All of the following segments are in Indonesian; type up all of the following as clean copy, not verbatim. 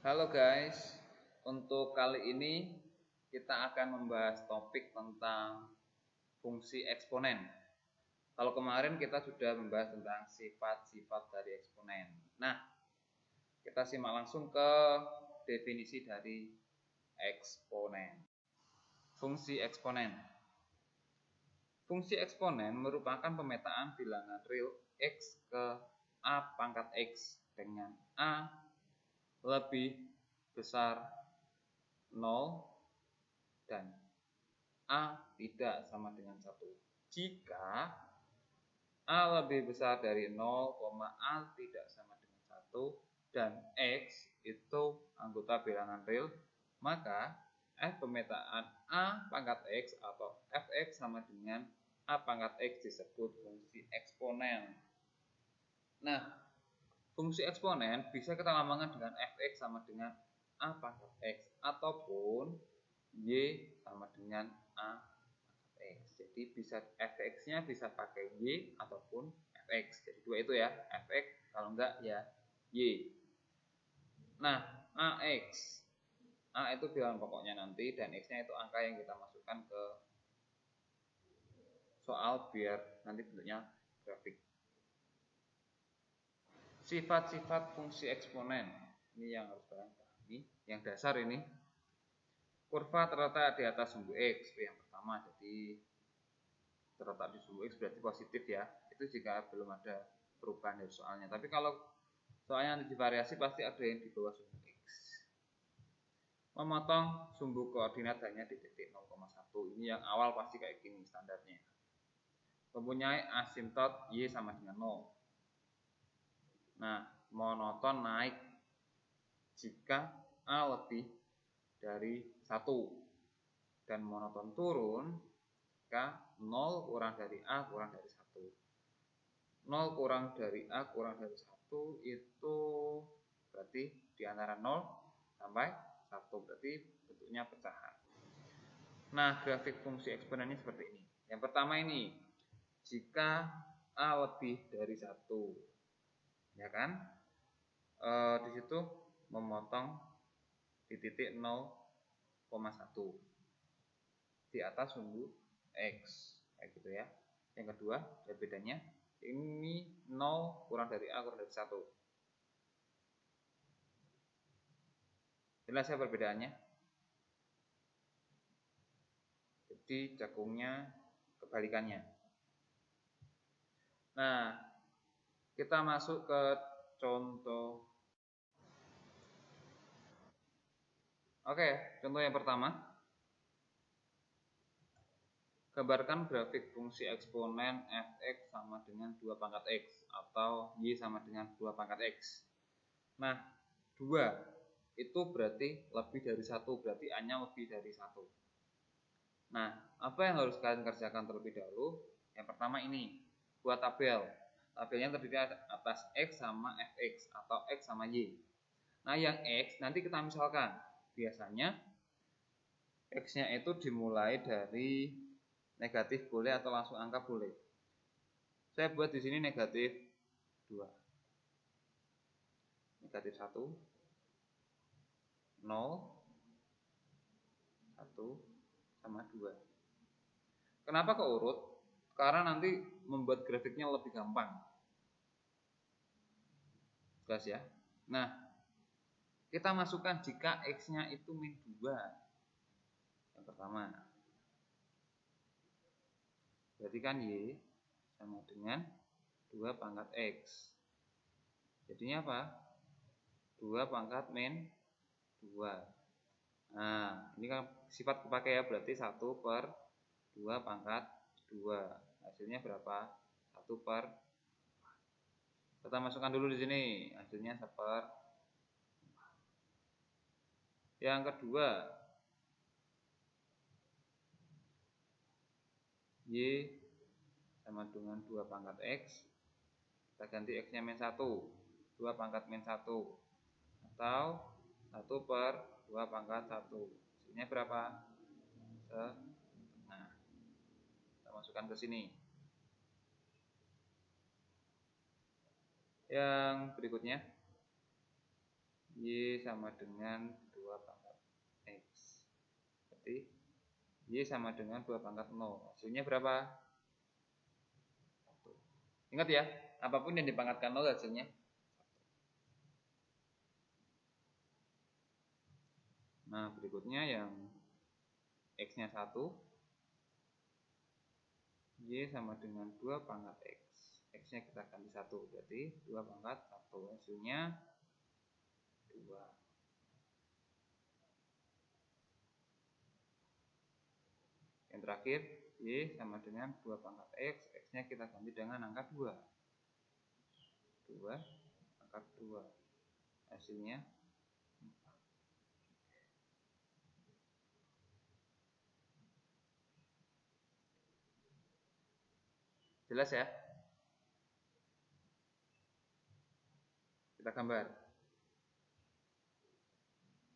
Halo guys, untuk kali ini kita akan membahas topik tentang fungsi eksponen. Kalau kemarin kita sudah membahas tentang sifat-sifat dari eksponen. Nah, kita simak langsung ke definisi dari eksponen. Fungsi eksponen. Fungsi eksponen merupakan pemetaan bilangan real x ke a pangkat x dengan a lebih besar 0 dan a tidak sama dengan 1 jika a lebih besar dari 0, a tidak sama dengan 1 dan x itu anggota bilangan real, maka f pemetaan a pangkat x atau fx sama dengan a pangkat x disebut fungsi eksponen. Nah, fungsi eksponen bisa kita lambangkan dengan fx sama dengan a pangkat x ataupun y sama dengan a pangkat x. Jadi bisa fx-nya bisa pakai y ataupun fx. Jadi dua itu ya, fx, kalau enggak ya y. Nah, ax, a itu bilangan pokoknya nanti dan x-nya itu angka yang kita masukkan ke soal biar nanti bentuknya grafik. Sifat-sifat fungsi eksponen ini yang harus kalian pahami. Yang dasar ini, kurva terletak di atas sumbu x, itu yang pertama. Jadi terletak di sumbu x berarti positif ya. Itu jika belum ada perubahan dari soalnya. Tapi kalau soalnya nanti divariasi pasti ada yang di bawah sumbu x. Memotong sumbu koordinat hanya di titik 0,1. Ini yang awal pasti kayak gini standarnya. Mempunyai asimtot y sama dengan 0. Nah, monoton naik jika a lebih dari 1 dan monoton turun jika 0 kurang dari a kurang dari 1. 0 kurang dari a kurang dari 1 itu berarti di antara 0 sampai 1, berarti bentuknya pecahan. Nah, grafik fungsi eksponennya seperti ini. Yang pertama ini, jika a lebih dari 1, ya kan? Di situ memotong di titik 0,1 di atas sumbu x, kayak gitu ya. Yang kedua, ada bedanya. Ini 0 kurang dari a kurang dari 1. Jelas ya perbedaannya? Jadi cakungnya kebalikannya. Nah, kita masuk ke contoh. Oke, contoh yang pertama. Gambarkan grafik fungsi eksponen fx sama dengan 2 pangkat x atau y sama dengan 2 pangkat x. Nah, 2 itu berarti lebih dari 1, berarti a-nya lebih dari 1. Nah, apa yang harus kalian kerjakan terlebih dahulu? Yang pertama ini, buat tabel. Tabelnya terdiri atas x sama fx atau x sama y. Nah, yang x nanti kita misalkan. Biasanya x-nya itu dimulai dari negatif boleh atau langsung angka boleh. Saya buat di sini negatif 2. Negatif 1, 0, 1, sama 2. Kenapa kok urut? Karena nanti membuat grafiknya lebih gampang. Jelas ya? Nah, kita masukkan jika x-nya itu min 2. Yang pertama. Berarti kan y sama dengan 2 pangkat x. Jadinya apa? 2 pangkat min 2. Nah, ini kan sifat kepakai ya, berarti 1 per 2 pangkat 2. Hasilnya berapa? 1 per. Kita masukkan dulu di sini. Hasilnya 1 per. Yang kedua, y sama dengan 2 pangkat x. Kita ganti x-nya min 1. 2 pangkat min 1. Atau 1 per 2 pangkat 1. Hasilnya berapa? Nah, kita masukkan ke sini. Yang berikutnya, Y sama dengan 2 pangkat X. Berarti Y sama dengan 2 pangkat 0. Hasilnya berapa? 1. Ingat ya, apapun yang dipangkatkan 0 hasilnya 1. Nah, berikutnya yang X-nya 1. Y sama dengan 2 pangkat X. X-nya kita ganti 1. Berarti 2 pangkat 1. Hasilnya 2. Yang terakhir, Y sama dengan 2 pangkat X. X-nya kita ganti dengan angka 2. 2 pangkat 2. Hasilnya 4. Jelas ya? Kita gambar.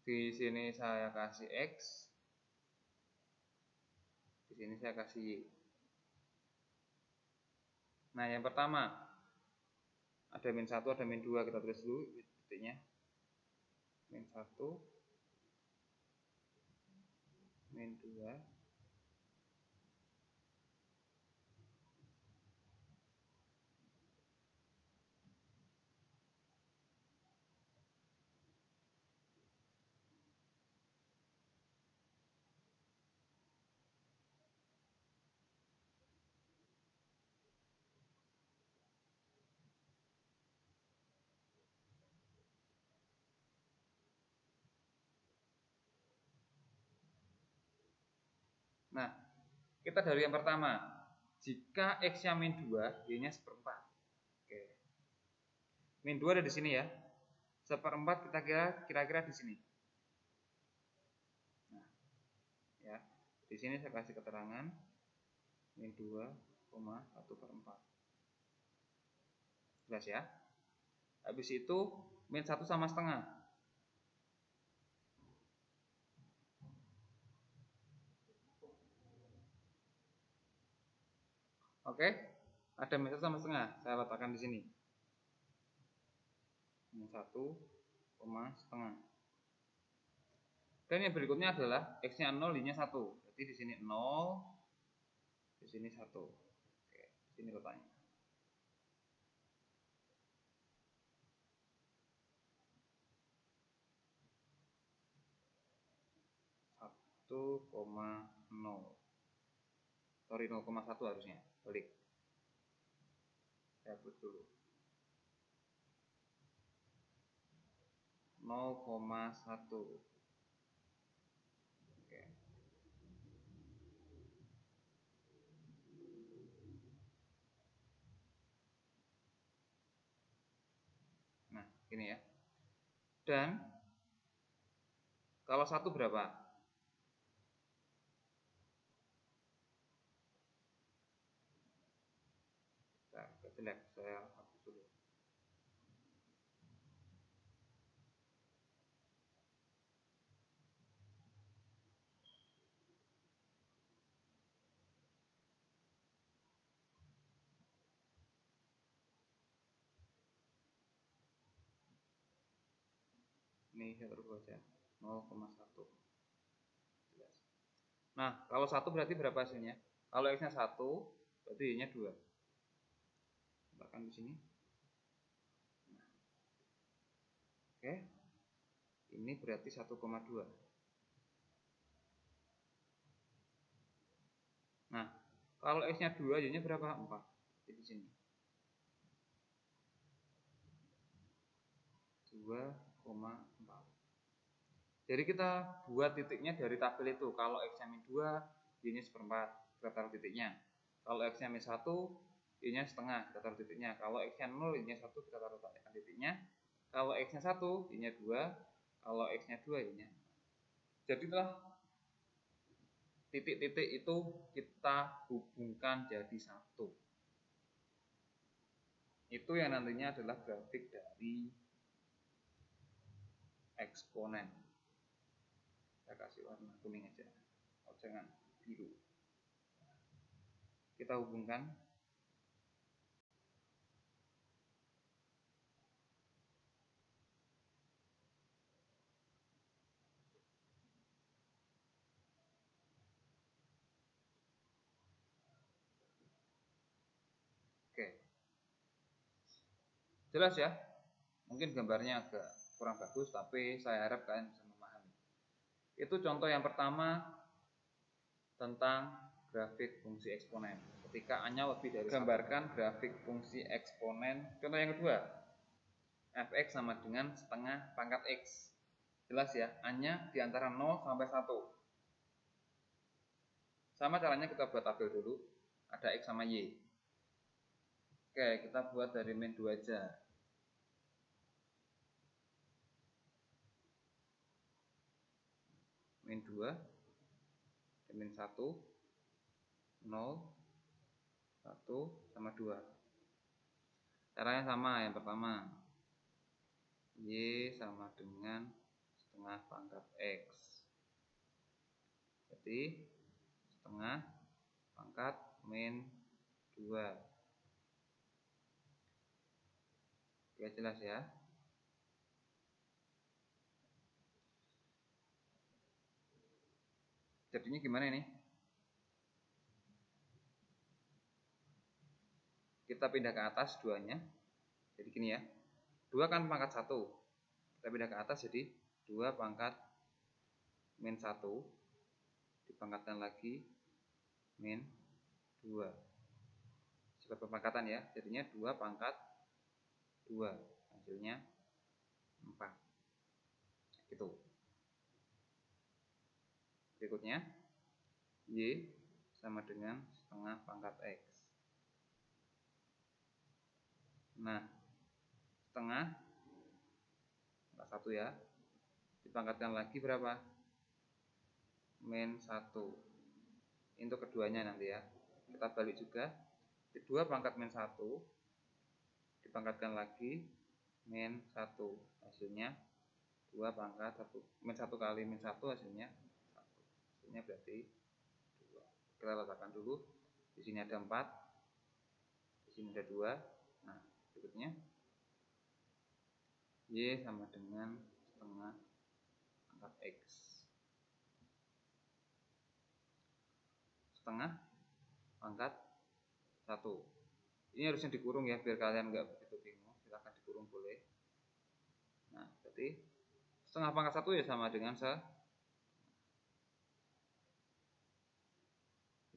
Di sini saya kasih X. Di sini saya kasih Y. Nah, yang pertama ada min 1, ada min 2. Kita tulis dulu titiknya. Min 1, min 2. Nah, kita dari yang pertama. Jika X-nya min 2, Y-nya seperempat. Oke. Min 2 ada di sini ya. Seperempat kita kira-kira di sini. Nah, ya. Di sini saya kasih keterangan min 2,1/4. Jelas ya? Habis itu min 1 sama setengah. Oke? Ada min 1 sama setengah. Saya letakkan di sini. Min 1, setengah. Dan yang berikutnya adalah X-nya 0, Y-nya 1. Berarti di sini 0, di sini 1. Oke, di sini letaknya. 1,0. Sorry, 0,1 harusnya. Balik. Saya hapus dulu. 0,1. Oke. Nah, ini ya. Dan kalau 1 berapa? Nah, jelek, saya hapus dulu. Ini saya taruh aja 0,1. Nah, kalau 1 berarti berapa hasilnya? Kalau X-nya 1, berarti Y-nya 2. Letakkan di sini. Nah. Oke. Ini berarti 1,2. Nah, kalau X-nya 2, Y-nya berapa? 4. Di sini. 2,4. Jadi kita buat titiknya dari tabel itu. Kalau X-nya min 2, Y-nya seperempat, kita taruh titiknya. Kalau X-nya min 1, Y-nya setengah, kita taruh titiknya. Kalau X-nya 0, Y-nya 1, kita taruh titiknya. Kalau X-nya 1, Y-nya 2. Kalau X-nya 2, Y-nya. Jadilah titik-titik itu kita hubungkan jadi satu. Itu yang nantinya adalah grafik dari eksponen. Saya kasih warna kuning aja, oh, jangan biru. Kita hubungkan. Jelas ya? Mungkin gambarnya agak kurang bagus, tapi saya harap kalian bisa memahami. Itu contoh yang pertama tentang grafik fungsi eksponen. Ketika A-nya lebih dari gambarkan grafik fungsi eksponen. Contoh yang kedua, fx sama dengan setengah pangkat x. Jelas ya, A-nya di antara 0 sampai 1. Sama caranya kita buat tabel dulu. Ada X sama Y. Oke, kita buat dari min 2 aja. Min 2, min 1, 0, 1, sama 2. Caranya sama, yang pertama. Y sama dengan setengah pangkat X. Jadi, setengah pangkat min 2. Oke, jelas ya. Jadinya gimana ini? Kita pindah ke atas 2-nya. Jadi gini ya. 2 kan pangkat 1. Kita pindah ke atas jadi 2 pangkat min 1. Dipangkatkan lagi min 2. Sebagai pemangkatan ya. Jadinya 2 pangkat 2, hasilnya 4. Gitu. Berikutnya, Y sama dengan setengah pangkat X. Nah, setengah pangkat 1 ya. Dipangkatkan lagi berapa? Min 1. Untuk keduanya nanti ya. Kita balik juga. 2 pangkat min 1 dipangkatkan lagi min 1, hasilnya 2 pangkat 1. Min 1 kali min 1 hasilnya 1. Hasilnya berarti 2. Kita letakkan dulu. Di sini ada 4. Di sini ada 2. Nah, berikutnya Y sama dengan setengah pangkat X. Setengah pangkat 1. Ini harusnya dikurung ya, biar kalian nggak begitu bingung. Silahkan dikurung boleh. Nah, berarti setengah pangkat 1 ya sama dengan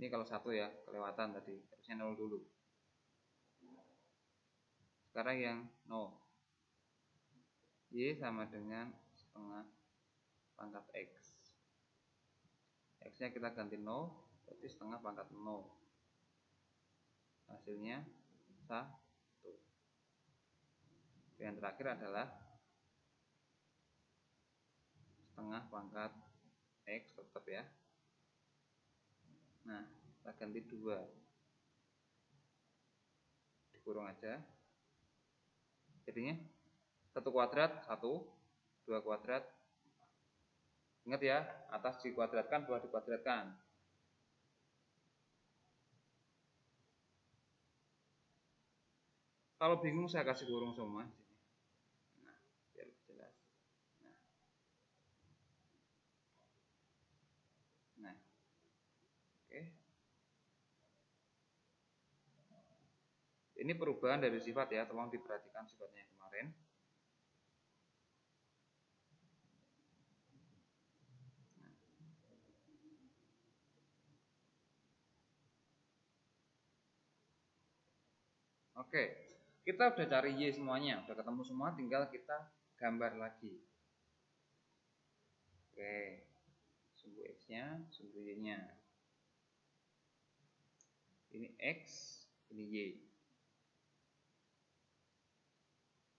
ini kalau 1 ya, kelewatan tadi. Harusnya 0 dulu. Sekarang yang 0. Y sama dengan setengah pangkat X. X-nya kita ganti 0, berarti setengah pangkat 0. Hasilnya 1. Yang terakhir adalah setengah pangkat X tetap ya. Nah, kita ganti 2. Dikurung aja. Jadinya 1 kuadrat 1, 2 kuadrat. Ingat ya, atas dikuadratkan, bawah dikuadratkan. Kalau bingung saya kasih kurung semua. Nah, biar jelas. Nah, oke. Ini perubahan dari sifat ya, tolong diperhatikan sifatnya kemarin. Oke, kita udah cari Y semuanya, udah ketemu semua, tinggal kita gambar lagi. Oke, sumbu X-nya, sumbu Y-nya. Ini X, ini Y.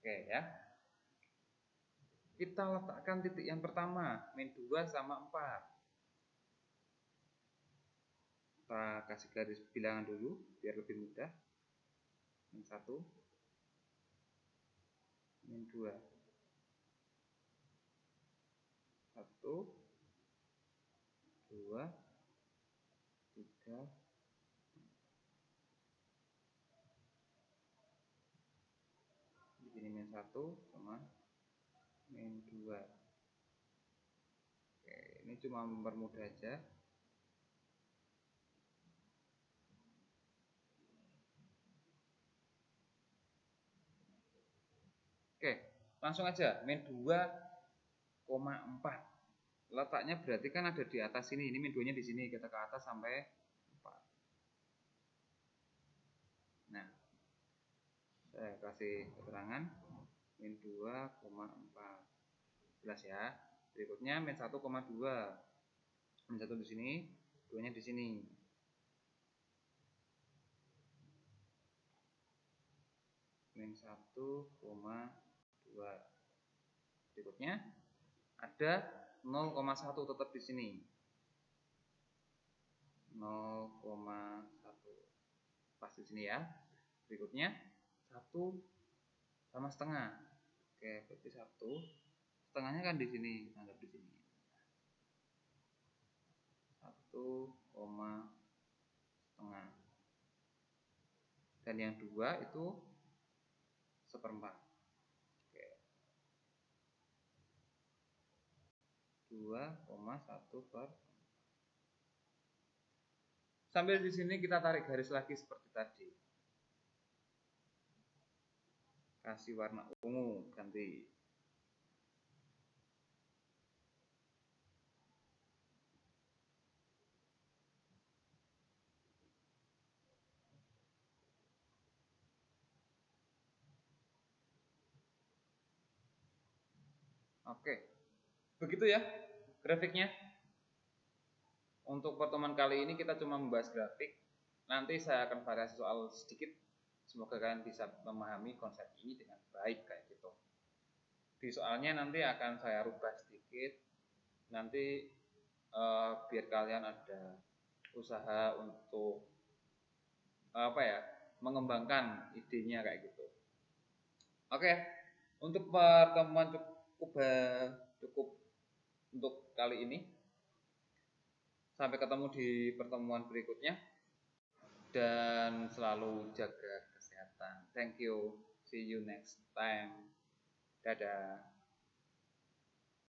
Oke ya. Kita letakkan titik yang pertama, min 2 sama 4. Kita kasih garis bilangan dulu, biar lebih mudah. Min 1, min 2. 1, 2, 3, di sini min 1 sama min 2. Oke, ini cuma mempermudah aja. Langsung aja min 2,4. Letaknya berarti kan ada di atas sini. Ini min 2-nya di sini, kita ke atas sampai 4. Nah, saya kasih keterangan min 2,4. Jelas ya. Berikutnya min 1,2. Min 1 di sini, 2-nya di sini. Min 1,2. Berikutnya ada 0,1 tetap di sini. 0,1 pas di sini ya. Berikutnya 1 sama setengah. Oke, berarti 1 setengahnya kan di sini, anggap di sini. 1, setengah. Dan yang 2 itu 1/4. Oke. 2,1/4. Sambil di sini kita tarik garis lagi seperti tadi. Kasih warna ungu, ganti. Oke. Begitu ya grafiknya. Untuk pertemuan kali ini kita cuma membahas grafik. Nanti saya akan variasi soal sedikit. Semoga kalian bisa memahami konsep ini dengan baik kayak gitu. Di soalnya nanti akan saya rubah sedikit. Nanti biar kalian ada usaha untuk mengembangkan idenya kayak gitu. Oke, untuk pertemuan cukup untuk kali ini. Sampai ketemu di pertemuan berikutnya dan selalu jaga kesehatan. Thank you. See you next time. Dadah.